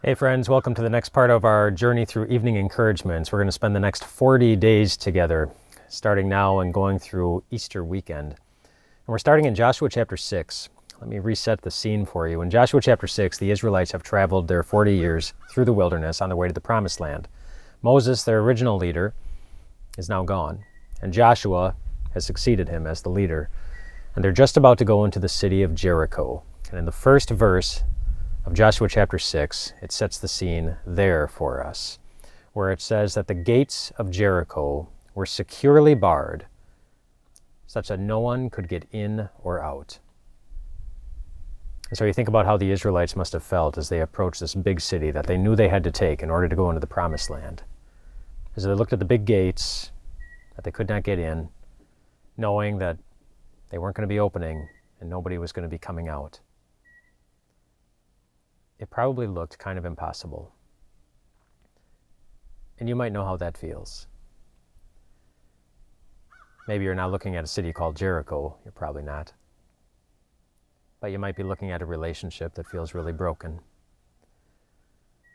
Hey friends, welcome to the next part of our journey through evening encouragements. We're going to spend the next 40 days together, starting now and going through Easter weekend. And we're starting in Joshua chapter 6. Let me reset the scene for you. In Joshua chapter 6, the Israelites have traveled their 40 years through the wilderness on their way to the Promised Land. Moses, their original leader, is now gone, and Joshua has succeeded him as the leader. And they're just about to go into the city of Jericho. And in the first verse of Joshua chapter 6, it sets the scene there for us, where it says that the gates of Jericho were securely barred, such that no one could get in or out. And so you think about how the Israelites must have felt as they approached this big city that they knew they had to take in order to go into the Promised Land. As they looked at the big gates that they could not get in, knowing that they weren't going to be opening and nobody was going to be coming out. It probably looked kind of impossible. And you might know how that feels. Maybe you're not looking at a city called Jericho. You're probably not. But you might be looking at a relationship that feels really broken.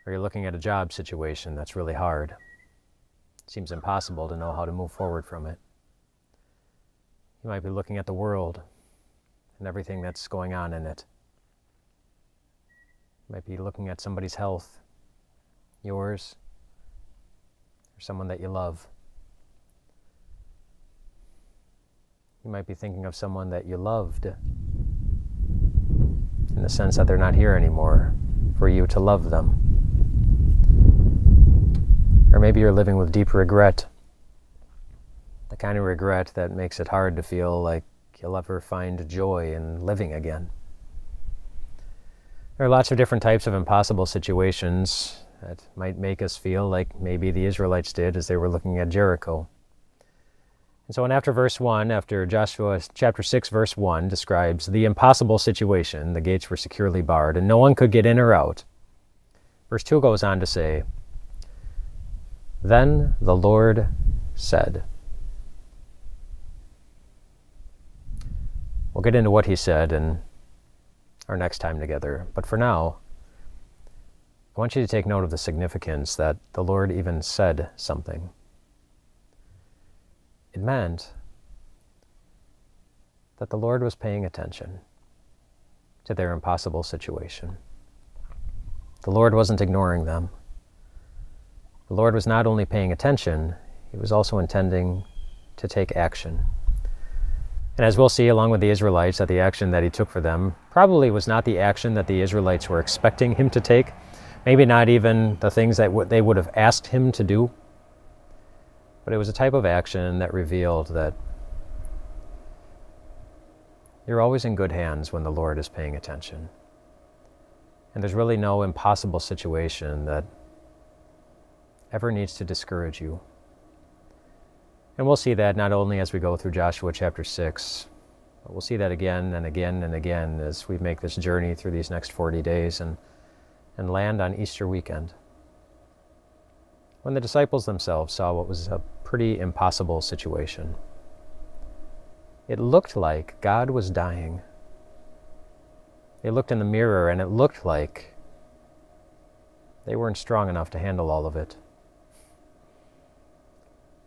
Or you're looking at a job situation that's really hard. It seems impossible to know how to move forward from it. You might be looking at the world and everything that's going on in it. You might be looking at somebody's health, yours, or someone that you love. You might be thinking of someone that you loved in the sense that they're not here anymore for you to love them. Or maybe you're living with deep regret, the kind of regret that makes it hard to feel like you'll ever find joy in living again. There are lots of different types of impossible situations that might make us feel like maybe the Israelites did as they were looking at Jericho. And so after verse 1, after Joshua chapter 6 verse 1 describes the impossible situation, the gates were securely barred and no one could get in or out, verse 2 goes on to say, "Then the Lord said." We'll get into what he said and our next time together. But for now, I want you to take note of the significance that the Lord even said something. It meant that the Lord was paying attention to their impossible situation. The Lord wasn't ignoring them. The Lord was not only paying attention, he was also intending to take action. And as we'll see, along with the Israelites, that the action that he took for them probably was not the action that the Israelites were expecting him to take, maybe not even the things that they would have asked him to do, but it was a type of action that revealed that you're always in good hands when the Lord is paying attention. And there's really no impossible situation that ever needs to discourage you. And we'll see that not only as we go through Joshua chapter 6, but we'll see that again and again and again as we make this journey through these next 40 days and land on Easter weekend. When the disciples themselves saw what was a pretty impossible situation, it looked like God was dying. They looked in the mirror and it looked like they weren't strong enough to handle all of it.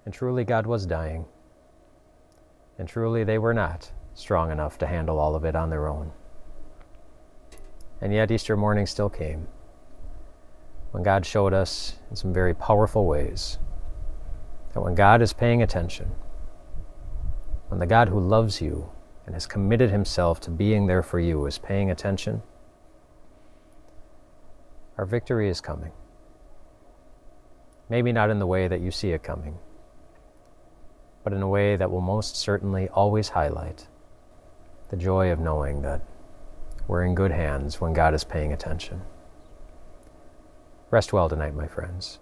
And truly God was dying. And truly they were not strong enough to handle all of it on their own. And yet Easter morning still came, when God showed us in some very powerful ways that when God is paying attention, when the God who loves you and has committed himself to being there for you is paying attention, our victory is coming. Maybe not in the way that you see it coming, but in a way that will most certainly always highlight the joy of knowing that we're in good hands when God is paying attention. Rest well tonight, my friends.